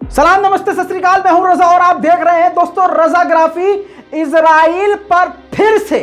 सलाम नमस्ते सत श्री अकाल, मैं हूं रजा और आप देख रहे हैं दोस्तों रजाग्राफी। इजराइल पर फिर से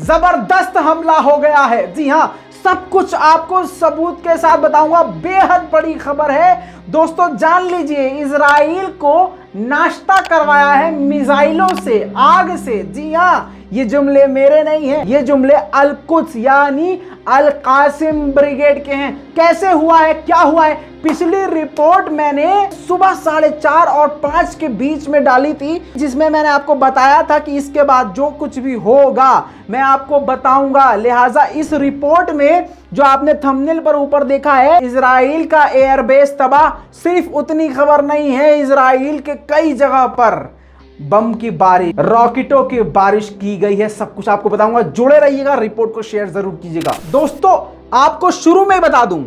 जबरदस्त हमला हो गया है। जी हां, सब कुछ आपको सबूत के साथ बताऊंगा। बेहद बड़ी खबर है दोस्तों, जान लीजिए। इजराइल को नाश्ता करवाया है मिसाइलों से, आग से। जी हां, ये जुमले मेरे नहीं हैं, ये जुमले अल कुद्स यानी अल कासिम ब्रिगेड के हैं। कैसे हुआ है, क्या हुआ है? पिछली रिपोर्ट मैंने सुबह 4:30 और 5 के बीच में डाली थी, जिसमें मैंने आपको बताया था कि इसके बाद जो कुछ भी होगा मैं आपको बताऊंगा। लिहाजा इस रिपोर्ट में जो आपने थंबनेल पर ऊपर देखा है, इजराइल का एयरबेस तबाह, सिर्फ उतनी खबर नहीं है, इजराइल के कई जगह पर बम की बारिश, रॉकेटों की बारिश की गई है। सब कुछ आपको बताऊंगा, जुड़े रहिएगा, रिपोर्ट को शेयर जरूर कीजिएगा। दोस्तों आपको शुरू में बता दूं,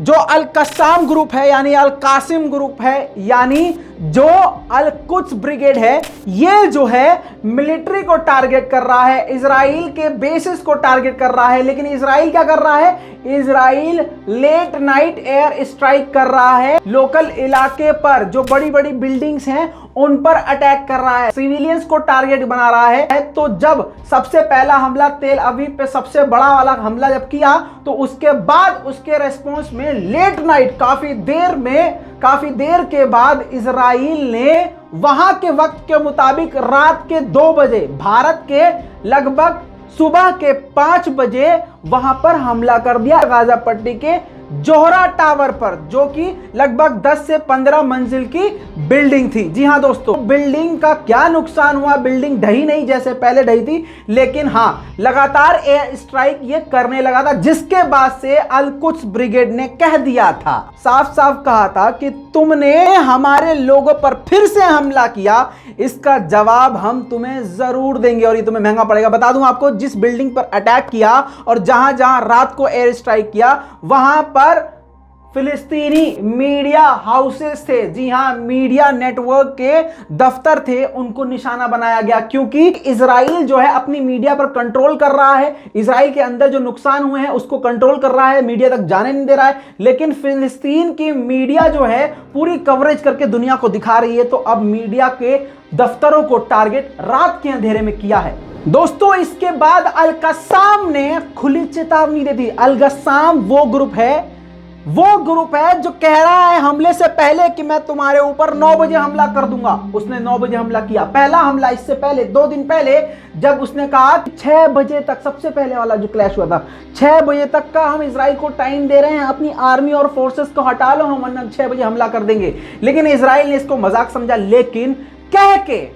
जो अल कस्साम ग्रुप है यानी अल कासिम ग्रुप है यानी जो अल कुद्स ब्रिगेड है, ये जो है मिलिट्री को टारगेट कर रहा है, इजराइल के बेसिस को टारगेट कर रहा है। लेकिन इजराइल क्या कर रहा है? Israel late night air strike कर रहा है, लोकल इलाके पर जो बड़ी बड़ी बिल्डिंग्स हैं उन पर अटैक कर रहा है, सिविलियंस को टारगेट बना रहा है। तो जब सबसे पहला हमला तेल अवीव पे सबसे बड़ा वाला हमला जब किया, तो उसके बाद उसके रेस्पॉन्स में लेट नाइट काफी देर के बाद इजराइल ने वहां के वक्त के मुताबिक रात के 2 बजे, भारत के लगभग सुबह के 5 बजे वहां पर हमला कर दिया गाजा पट्टी के जोहरा टावर पर, जो कि लगभग 10 से 15 मंजिल की बिल्डिंग थी। जी हां दोस्तों, बिल्डिंग का क्या नुकसान हुआ? बिल्डिंग ढही नहीं जैसे पहले ढही थी, लेकिन हां लगातार एयर स्ट्राइक ये करने लगा था, जिसके बाद से अल कुद्स ब्रिगेड ने कह दिया था, साफ साफ कहा था कि तुमने हमारे लोगों पर फिर से हमला किया, इसका जवाब हम तुम्हें जरूर देंगे और ये तुम्हें महंगा पड़ेगा। बता दूं आपको, जिस बिल्डिंग पर अटैक किया और जहां जहां रात को एयर स्ट्राइक किया, वहां पर फिलिस्तीनी मीडिया हाउसेस थे। जी हां, मीडिया नेटवर्क के दफ्तर थे, उनको निशाना बनाया गया, क्योंकि इजराइल जो है अपनी मीडिया पर कंट्रोल कर रहा है। इजराइल के अंदर जो नुकसान हुए हैं उसको कंट्रोल कर रहा है, मीडिया तक जाने नहीं दे रहा है। लेकिन फिलिस्तीन की मीडिया जो है पूरी कवरेज करके दुनिया को दिखा रही है। तो अब मीडिया के दफ्तरों को टारगेट रात के अंधेरे में किया है। दोस्तों इसके बाद अल कस्साम ने खुली चेतावनी दे दी। अल कस्साम वो ग्रुप है जो कह रहा है हमले से पहले कि मैं तुम्हारे ऊपर 9 बजे हमला कर दूंगा। उसने 9 बजे हमला किया, पहला हमला। इससे पहले 2 दिन पहले जब उसने कहा 6 बजे तक, सबसे पहले वाला जो क्लैश हुआ था, 6 बजे तक का हम इजराइल को टाइम दे रहे हैं, अपनी आर्मी और फोर्सेस को हटा लो, हम वरना 6 बजे हमला कर देंगे। लेकिन इजराइल ने इसको मजाक समझा, लेकिन कह के,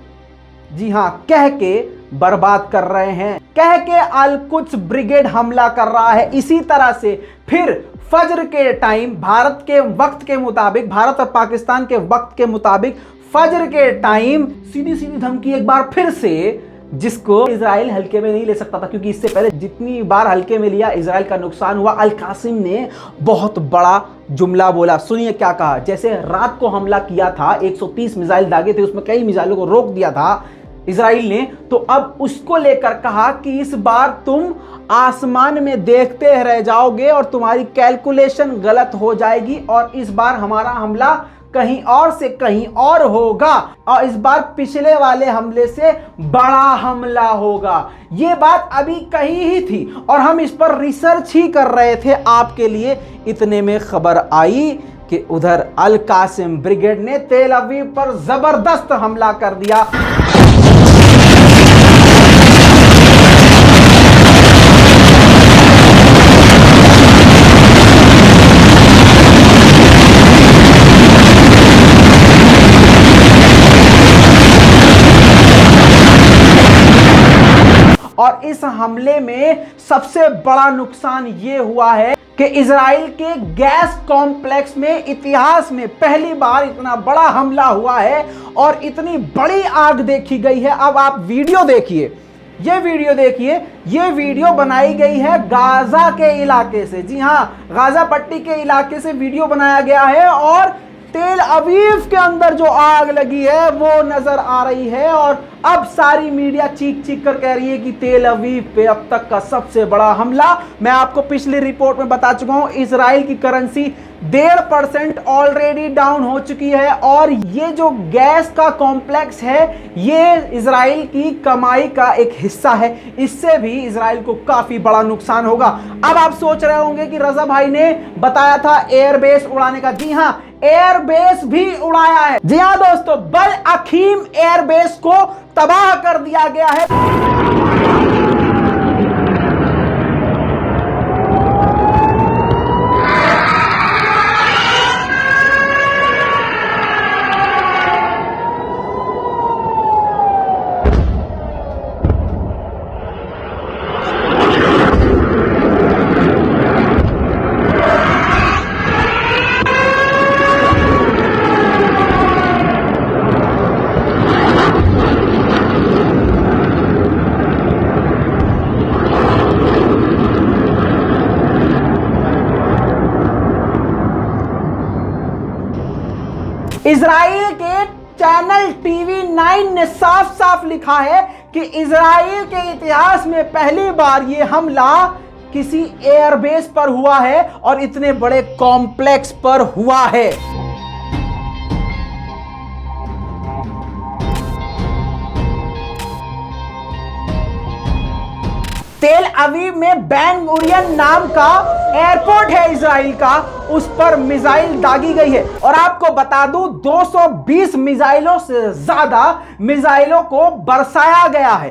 जी हां, कह के बर्बाद कर रहे हैं, कह के अल कुद्स ब्रिगेड हमला कर रहा है। इसी तरह से फिर फज्र के टाइम, भारत के वक्त के मुताबिक, भारत और पाकिस्तान के वक्त के मुताबिक फज्र के टाइम सीधी सीधी धमकी एक बार फिर से, जिसको इजराइल हल्के में नहीं ले सकता था, क्योंकि इससे पहले जितनी बार हल्के में लिया इजराइल का नुकसान हुआ। अल कासिम ने बहुत बड़ा जुमला बोला, सुनिए क्या कहा। जैसे रात को हमला किया था, 130 मिसाइल दागे थे, उसमें कई मिसाइलों को रोक दिया था इजराइल ने, तो अब उसको लेकर कहा कि इस बार तुम आसमान में देखते रह जाओगे और तुम्हारी कैलकुलेशन गलत हो जाएगी, और इस बार हमारा हमला कहीं और से कहीं और होगा, और इस बार पिछले वाले हमले से बड़ा हमला होगा। ये बात अभी कही ही थी और हम इस पर रिसर्च ही कर रहे थे आपके लिए। इतने में खबर आई कि उधर अल कासिम ब्रिगेड ने तेल अवीव पर जबरदस्त हमला कर दिया। और इस हमले में सबसे बड़ा नुकसान यह हुआ है कि इजराइल के गैस कॉम्प्लेक्स में इतिहास में पहली बार इतना बड़ा हमला हुआ है और इतनी बड़ी आग देखी गई है। अब आप वीडियो देखिए, ये वीडियो बनाई गई है गाजा के इलाके से। जी हां, गाजा पट्टी के इलाके से वीडियो बनाया गया है और तेल अवीव के अंदर जो आग लगी है वो नजर आ रही है। और अब सारी मीडिया चीख चीख कर कह रही है कि तेल अवीव पे अब तक का सबसे बड़ा हमला। मैं आपको पिछली रिपोर्ट में बता चुका हूं, इजराइल की करेंसी 1.5% ऑलरेडी डाउन हो चुकी है। और ये जो गैस का कॉम्प्लेक्स है ये इजराइल की कमाई का एक हिस्सा है, इससे भी इजराइल को काफी बड़ा नुकसान होगा। अब आप सोच रहे होंगे कि रजा भाई ने बताया था एयरबेस उड़ाने का। जी हां, एयरबेस भी उड़ाया है। जी हां दोस्तों, बल अखीम एयरबेस को तबाह कर दिया गया है। इजराइल के चैनल टीवी 9 ने साफ साफ लिखा है कि इजराइल के इतिहास में पहली बार यह हमला किसी एयरबेस पर हुआ है और इतने बड़े कॉम्प्लेक्स पर हुआ है। तेल अवीव में बेन गुरियन नाम का एयरपोर्ट है इजराइल का, उस पर मिसाइल दागी गई है। और आपको बता दूं 220 मिसाइलों से ज्यादा मिसाइलों को बरसाया गया है।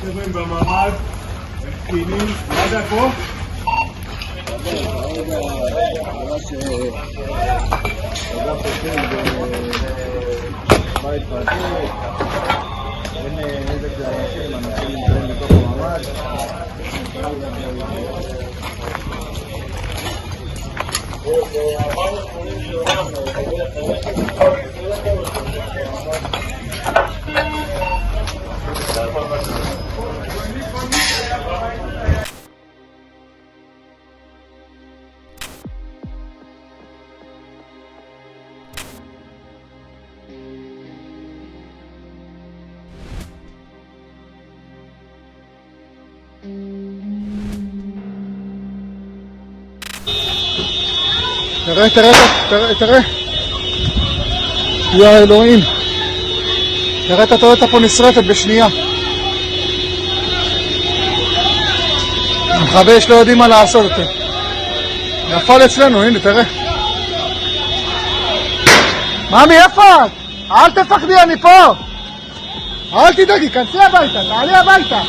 חבר'ה במעמד, קטינים, מה זה פה? אגף פותחים בבית פרטי, אין נזק לאנשים, אנשים נמצאים בתוך המעמד. תראה, יא אלוהים, תראה את הטויוטה פה נשרפת בשנייה. מכבי אש לא יודעים מה לעשות אותה. נפל אצלנו, הנה תראה. ממי, איפה את? אל תפחדי, אני פה. אל תדאגי, כנסי הביתה, תעלי הביתה.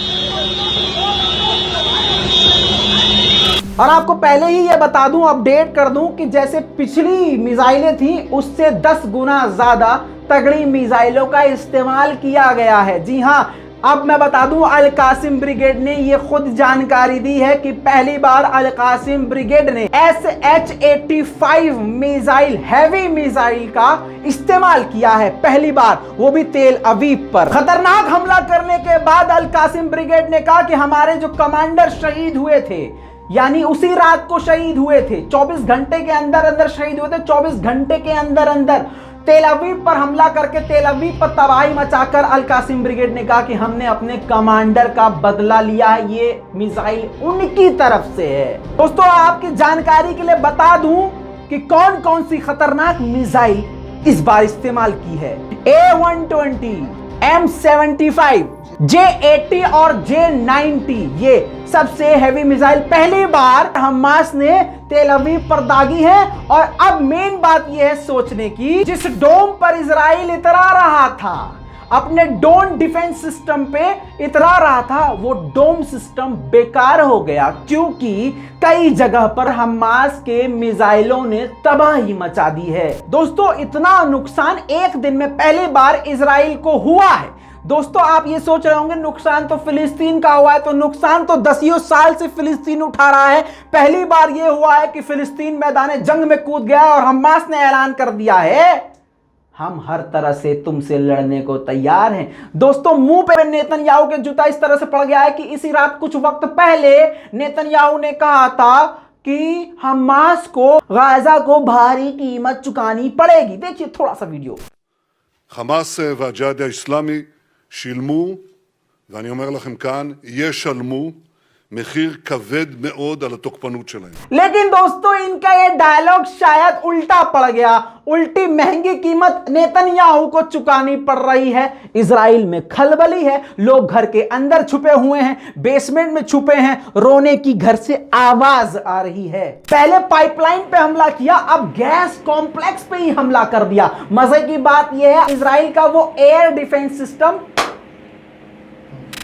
और आपको पहले ही ये बता दूं, अपडेट कर दूं कि जैसे पिछली मिसाइलें थी उससे 10 गुना ज्यादा तगड़ी मिसाइलों का इस्तेमाल किया गया है। जी हां, अब मैं बता दूं, अल कासिम ब्रिगेड ने ये खुद जानकारी दी है कि पहली बार अल कासिम ब्रिगेड ने SH-85 मिसाइल, हैवी मिसाइल का इस्तेमाल किया है पहली बार, वो भी तेल अवीव पर। खतरनाक हमला करने के बाद अल कासिम ब्रिगेड ने कहा कि हमारे जो कमांडर शहीद हुए थे, यानी उसी रात को शहीद हुए थे, 24 घंटे के अंदर अंदर शहीद हुए थे, 24 घंटे के अंदर अंदर तेल अवीव पर हमला करके तेल अवीव पर तबाही मचाकर अल कासिम ब्रिगेड ने कहा कि हमने अपने कमांडर का बदला लिया है, ये मिसाइल उनकी तरफ से है। दोस्तों, आपकी जानकारी के लिए बता दूं कि कौन कौन सी खतरनाक मिसाइल इस बार इस्तेमाल की है। A-120, M75, J-80 और J-90, ये सबसे हैवी मिसाइल पहली बार हमास ने तेल अवीव पर दागी है। और अब मेन बात यह है सोचने की, जिस डोम पर इजराइल इतरा रहा था, अपने डोम डिफेंस सिस्टम पे इतरा रहा था, वो डोम सिस्टम बेकार हो गया क्योंकि कई जगह पर हमास के मिसाइलों ने तबाही मचा दी है। दोस्तों, इतना नुकसान एक दिन में पहली बार इजराइल को हुआ है। दोस्तों, आप ये सोच रहे होंगे नुकसान तो फिलिस्तीन का हुआ है, तो नुकसान तो 10 साल से फिलिस्तीन उठा रहा है। पहली बार ये हुआ है कि फिलिस्तीन मैदान जंग में कूद गया और हमास ने ऐलान कर दिया है हम हर तरह से तुमसे लड़ने को तैयार हैं। दोस्तों, मुंह पे नेतन्याहू के जूता इस तरह से पड़ गया है कि इसी रात कुछ वक्त पहले नेतन्याहू ने कहा था कि हमास को गाजा को भारी कीमत चुकानी पड़ेगी। देखिए थोड़ा सा वीडियो। חמאס והג'יהאד האסלאמי שילמו, ואני אומר לכם כאן, ישלמו מחיר כבד מאוד על התוקפנות שלהם. लेकिन दोस्तों, इनका ये डायलॉग शायद उल्टा पड़ गया। उल्टी महंगी कीमत नेतन्याहू को चुकानी पड़ रही है। इजराइल में खलबली है, लोग घर के अंदर छुपे हुए हैं, बेसमेंट में छुपे हैं, रोने की घर से आवाज आ रही है। पहले पाइपलाइन पे हमला किया, अब गैस कॉम्प्लेक्स पे ही हमला कर दिया। मजे की बात यह है, इजराइल का वो एयर डिफेंस सिस्टम।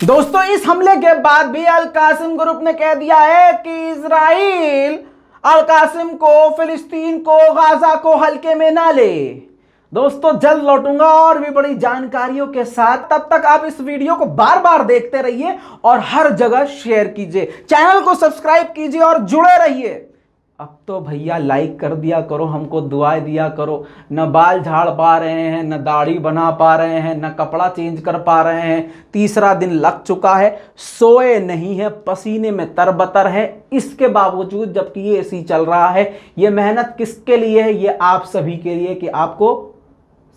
दोस्तों, इस हमले के बाद भी अल कासिम ग्रुप ने कह दिया है कि इजराइल अल कासिम को, फिलिस्तीन को, गाजा को हल्के में ना ले। दोस्तों, जल्द लौटूंगा और भी बड़ी जानकारियों के साथ। तब तक आप इस वीडियो को बार बार देखते रहिए और हर जगह शेयर कीजिए, चैनल को सब्सक्राइब कीजिए और जुड़े रहिए। अब तो भैया लाइक कर दिया करो, हमको दुआएं दिया करो। न बाल झाड़ पा रहे हैं, न दाढ़ी बना पा रहे हैं, न कपड़ा चेंज कर पा रहे हैं। तीसरा दिन लग चुका है, सोए नहीं है, पसीने में तरबतर है। इसके बावजूद जबकि ये एसी चल रहा है, ये मेहनत किसके लिए है? ये आप सभी के लिए कि आपको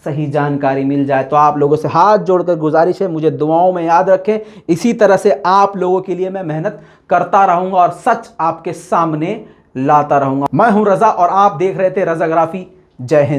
सही जानकारी मिल जाए। तो आप लोगों से हाथ जोड़कर गुजारिश है, मुझे दुआओं में याद रखें। इसी तरह से आप लोगों के लिए मैं मेहनत करता रहूंगा और सच आपके सामने लाता रहूंगा। मैं हूं रजा और आप देख रहे थे रजाग्राफी। जय हिंद।